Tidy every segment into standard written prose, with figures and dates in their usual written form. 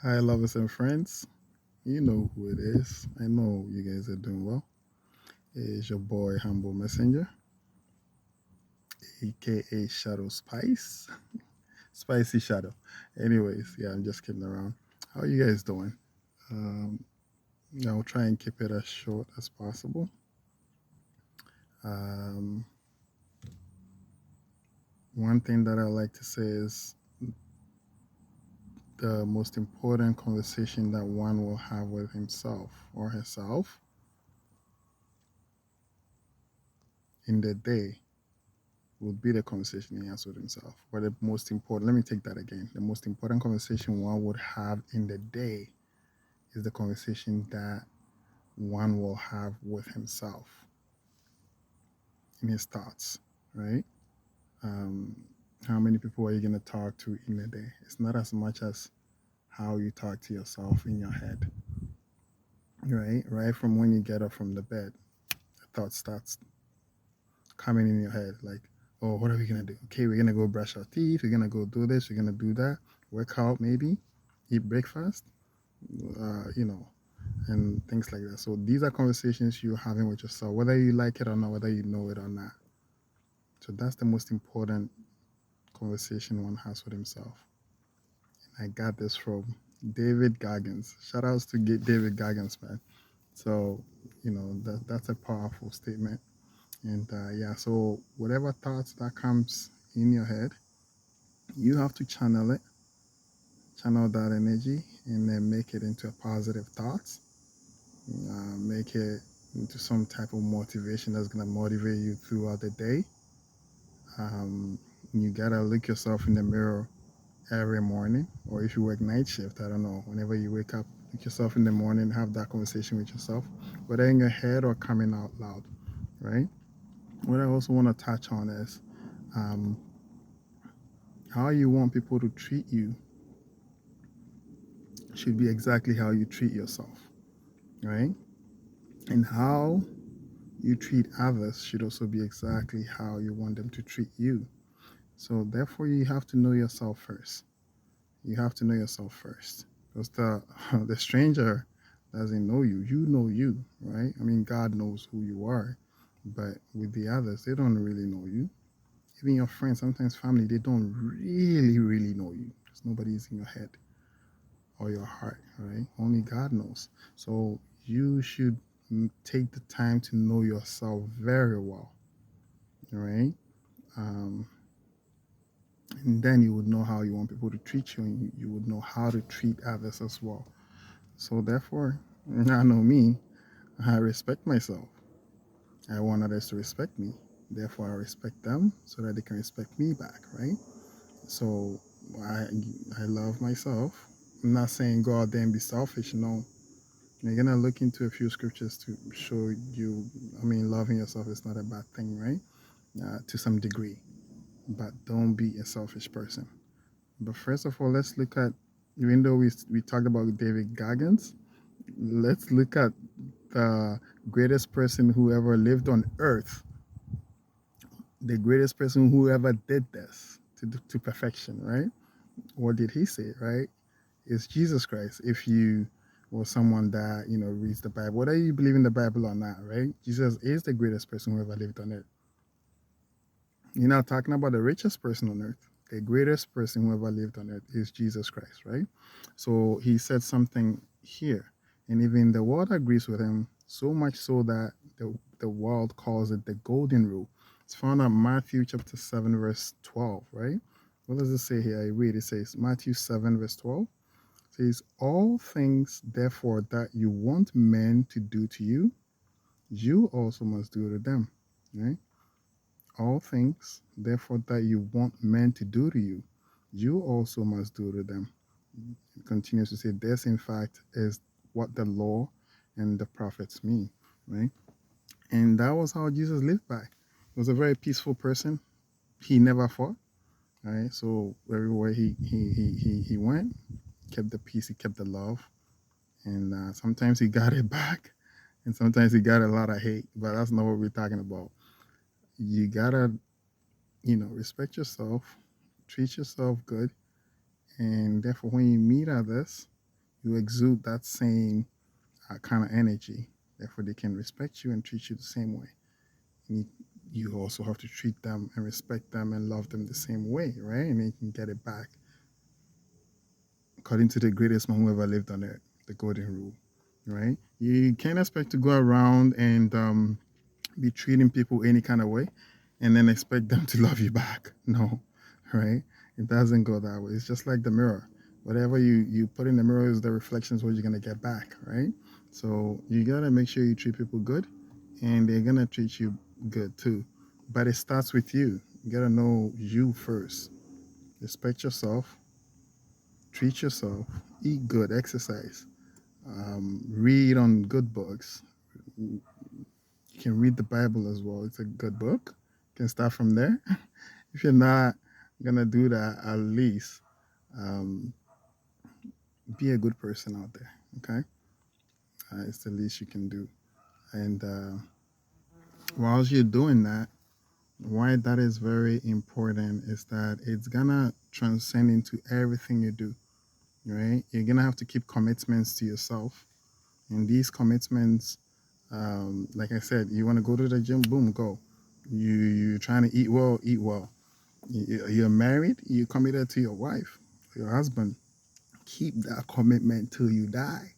Hi, lovers and friends. You know who it is. I know you guys are doing well. It's your boy, Humble Messenger, aka Shadow Spice. Spicy Shadow. Anyways, yeah, I'm just kidding around. How are you guys doing? Um, I'll try and keep it as short as possible. Um, one thing that I like to say is the most important conversation that one will have with himself or herself in the day would be the conversation he has with himself. But the most important, let me take that again. The most important conversation one would have in the day is the conversation that one will have with himself in his thoughts, right? Um, how many people are you going to talk to in a day? It's not as much as how you talk to yourself in your head, right? Right from when you get up from the bed, the thought starts coming in your head like, oh, what are we going to do? Okay, we're going to go brush our teeth. We're going to go do this. We're going to do that. Work out maybe, eat breakfast, you know, and things like that. So these are conversations you're having with yourself, whether you like it or not, whether you know it or not. So that's the most important conversation one has with himself. And I got this from David Goggins. Shout outs to David Goggins, man. So, that's a powerful statement. And yeah, so whatever thoughts that comes in your head, you have to channel that energy, and then make it into a positive thoughts. Make it into some type of motivation that's gonna motivate you throughout the day. You gotta look yourself in the mirror every morning, or if you work night shift, I don't know. Whenever you wake up, look yourself in the morning, have that conversation with yourself, whether in your head or coming out loud, right? What I also want to touch on is um, how you want people to treat you should be exactly how you treat yourself, right? And how you treat others should also be exactly how you want them to treat you. So therefore, you have to know yourself first. You have to know yourself first, because the the stranger doesn't know you. You know you, right? I mean, God knows who you are, but with the others, they don't really know you. Even your friends, sometimes family, they don't really know you, because nobody's in your head or your heart, right? Only God knows. So you should take the time to know yourself very well, right? Um, and then you would know how you want people to treat you, and you would know how to treat others as well. So therefore, I know me, I respect myself. I want others to respect me. Therefore, I respect them so that they can respect me back, right? So I I love myself. I'm not saying go out there and be selfish. No, you're gonna look into a few scriptures to show you. I mean, loving yourself is not a bad thing, right? To some degree, but don't be a selfish person. But first of all, let's look at. Even though we talked about David Goggins, let's look at the greatest person who ever lived on earth, the greatest person who ever did this to perfection, right? What did he say, right? It's Jesus Christ. If you were someone that, reads the Bible, whether you believe in the Bible or not, right? Jesus is the greatest person who ever lived on earth. You're not talking about the richest person on earth. The greatest person who ever lived on earth is Jesus Christ, right? So he said something here, and even the world agrees with him, so much so that the world calls it the golden rule. It's found in Matthew chapter 7, verse 12, right? What does it say here? I read, it says, Matthew 7, verse 12 says, all things, therefore, that you want men to do to you, you also must do to them, right? All things, therefore, that you want men to do to you, you also must do to them. It continues to say, this, in fact, is what the law and the prophets mean, right? And that was how Jesus lived by. He was a very peaceful person. He never fought, right? So everywhere he went, he kept the peace, he kept the love. And sometimes he got it back, and sometimes he got a lot of hate, but that's not what we're talking about. You gotta, respect yourself, treat yourself good, and therefore when you meet others, You exude that same kind of energy. Therefore, they can respect you and treat you the same way. And you also have to treat them and respect them and love them the same way, right? And you can get it back according to the greatest man who ever lived on earth, the golden rule, right? You can't expect to go around and be treating people any kind of way and then expect them to love you back. No, right? It doesn't go that way. It's just like the mirror. Whatever you put in the mirror is the reflections what you're gonna get back, right? So you gotta make sure you treat people good, and they're gonna treat you good too. But it starts with you. You gotta know you first. Respect yourself, treat yourself, eat good, exercise, read on good books. You can read the Bible as well. It's a good book. You can start from there. If you're not gonna do that, at least um, be a good person out there. Okay, it's the least you can do. And whilst you're doing that, why that is very important is that it's gonna transcend into everything you do. Right? You're gonna have to keep commitments to yourself, and these commitments, like I said, you want to go to the gym, boom, go. You're trying to eat well, eat well. You're married, you're committed to your wife, your husband. Keep that commitment till you die.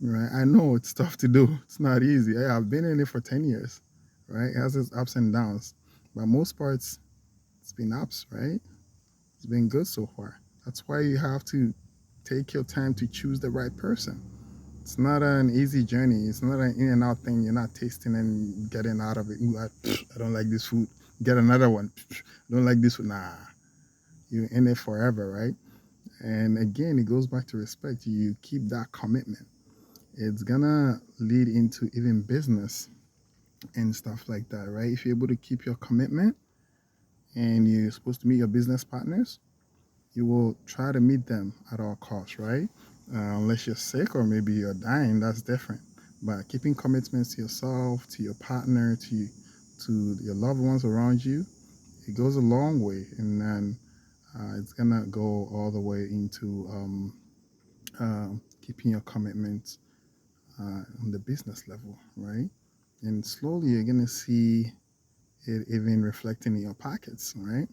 Right? I know it's tough to do. It's not easy. I've been in it for 10 years. Right? It has its ups and downs. But most parts, it's been ups, right? It's been good so far. That's why you have to take your time to choose the right person. It's not an easy journey. It's not an in and out thing. You're not tasting and getting out of it. Ooh, I don't like this food. Get another one. I don't like this food. Nah, you're in it forever, right? And again, it goes back to respect. You keep that commitment. It's gonna lead into even business and stuff like that, right? If you're able to keep your commitment and you're supposed to meet your business partners, you will try to meet them at all costs, right? Unless you're sick or maybe you're dying, that's different. But keeping commitments to yourself, to your partner, to your loved ones around you, it goes a long way, and then it's gonna go all the way into keeping your commitments on the business level, right? And slowly you're gonna see it even reflecting in your pockets, right?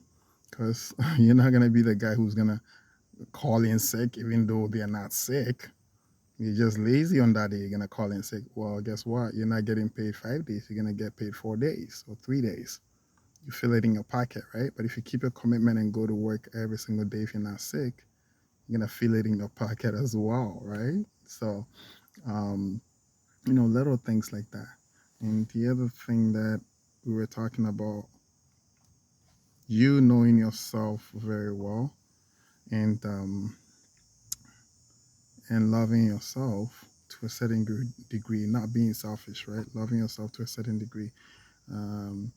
Because you're not gonna be the guy who's gonna call in sick even though they're not sick. You're just lazy on that day. You're gonna call in sick. Well, guess what? You're not getting paid 5 days. You're gonna get paid 4 days or 3 days. You feel it in your pocket, right? But if you keep your commitment and go to work every single day, if you're not sick, you're gonna feel it in your pocket as well, right? So, um, little things like that. And the other thing that we were talking about, you knowing yourself very well, and and loving yourself to a certain degree, not being selfish, right? Loving yourself to a certain degree. Um,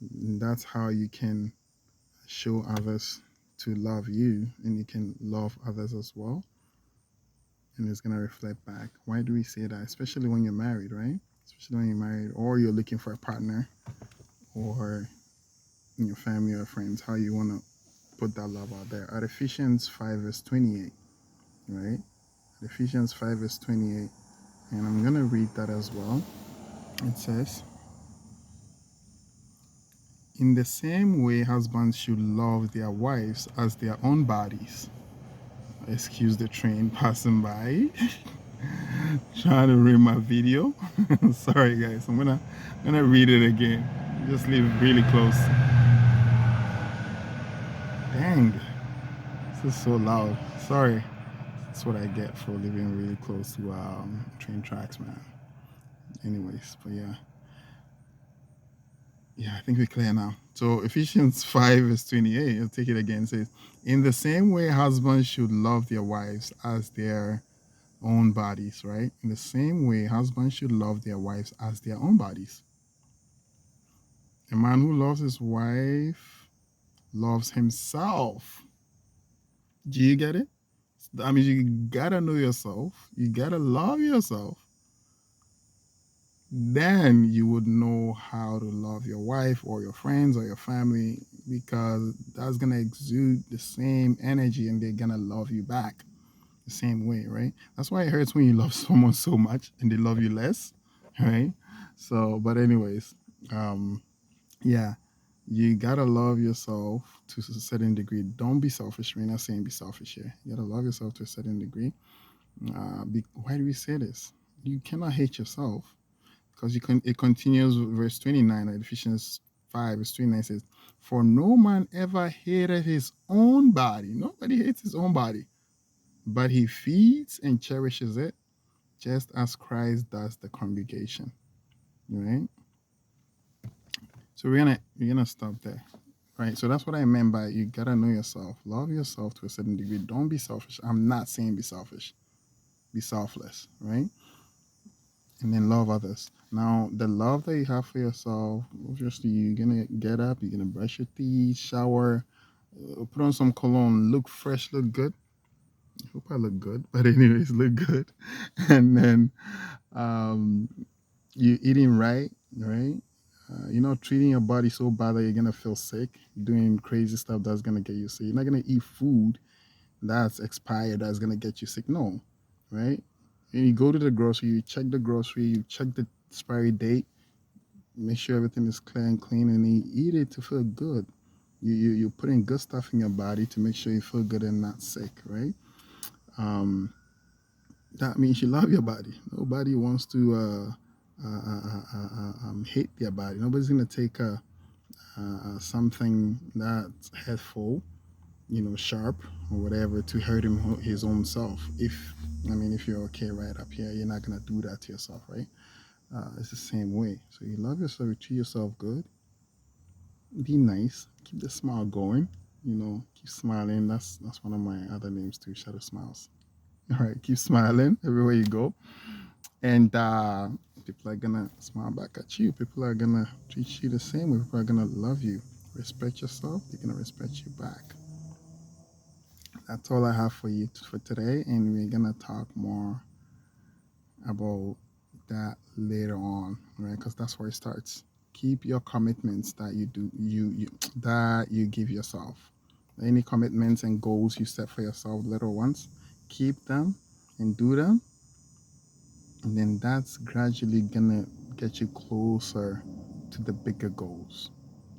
that's how you can show others to love you, and you can love others as well. And it's gonna reflect back. Why do we say that? Especially when you're married, right? Especially when you're married, or you're looking for a partner, or in your family or friends, how you wanna put that love out there. At Ephesians 5 verse 28, right? At Ephesians 5 verse 28, and I'm gonna read that as well. It says, in the same way, husbands should love their wives as their own bodies. Excuse the train passing by. Trying to read my video. Sorry, guys. I'm gonna read it again. Just leave really close. Dang, this is so loud. Sorry. That's what I get for living really close to train tracks, man. Anyways, but yeah. Yeah, I think we're clear now. So Ephesians 5 verse 28, I'll take it again, it says, in the same way husbands should love their wives as their own bodies, right? In the same way husbands should love their wives as their own bodies. A man who loves his wife loves himself. Do you get it? I mean, you gotta know yourself. You gotta love yourself. Then you would know how to love your wife or your friends or your family, because that's gonna exude the same energy and they're gonna love you back. the same way, right? That's why it hurts when you love someone so much and they love you less, right? So, but anyways, um, yeah, you gotta love yourself to a certain degree. Don't be selfish. We're not saying be selfish here. You gotta love yourself to a certain degree. Why do we say this? You cannot hate yourself because you can. It continues, verse 29 of Ephesians 5, verse 29 says, "For no man ever hated his own body. Nobody hates his own body, but he feeds and cherishes it, just as Christ does the congregation." Right. So we're gonna stop there. Right. So that's what I meant by you gotta know yourself, love yourself to a certain degree. Don't be selfish. I'm not saying be selfish. Be selfless. Right. And then love others. Now, the love that you have for yourself, obviously, you're gonna get up, you're gonna brush your teeth, shower, put on some cologne, look fresh, look good. I hope I look good, but anyways, look good. And then um, you eating right, right? You're not treating your body so bad that you're gonna feel sick, doing crazy stuff that's gonna get you sick. You're not gonna eat food that's expired that's gonna get you sick. No, right? And you go to the grocery, you check the grocery, you check the expiry date, make sure everything is clear and clean, and you eat it to feel good. You put in good stuff in your body to make sure you feel good and not sick, right? Um, that means you love your body. Nobody wants to hate their body. Nobody's gonna take something that's hurtful, sharp or whatever, to hurt his own self. If you're okay right up here, you're not gonna do that to yourself, right? It's the same way. So you love yourself, you treat yourself good, be nice, keep the smile going. Keep smiling. That's one of my other names too, Shadow Smiles. All right, keep smiling everywhere you go, and people are gonna smile back at you. People are gonna treat you the same way. People are gonna love you. Respect yourself. They're gonna respect you back. That's all I have for you for today, and we're gonna talk more about that later on, right? Because that's where it starts. Keep your commitments that you do you that you give yourself. Any commitments and goals you set for yourself, little ones, keep them and do them, and then that's gradually gonna get you closer to the bigger goals,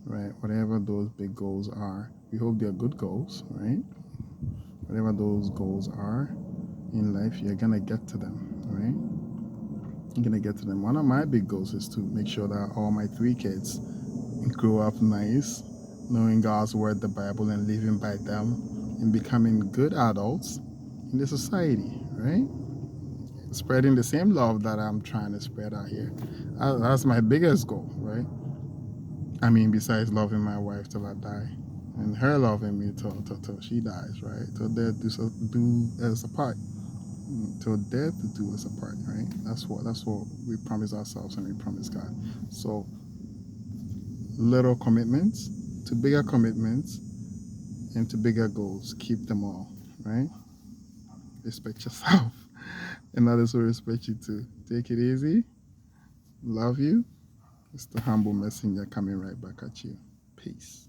right? Whatever those big goals are, we hope they're good goals, right? Whatever those goals are in life, you're gonna get to them, right? You're gonna get to them. One of my big goals is to make sure that all my three kids grow up nice, knowing God's word, the Bible, and living by them, and becoming good adults in the society, right? Spreading the same love that I'm trying to spread out here. That's my biggest goal, right? Besides loving my wife till I die, and her loving me till she dies, right? Till death do us apart. Till death do us apart, right? That's what we promise ourselves and we promise God. So little commitments to bigger commitments and to bigger goals. Keep them all, right? Respect yourself, and others will respect you too. Take it easy. Love you. It's the humble messenger coming right back at you. Peace.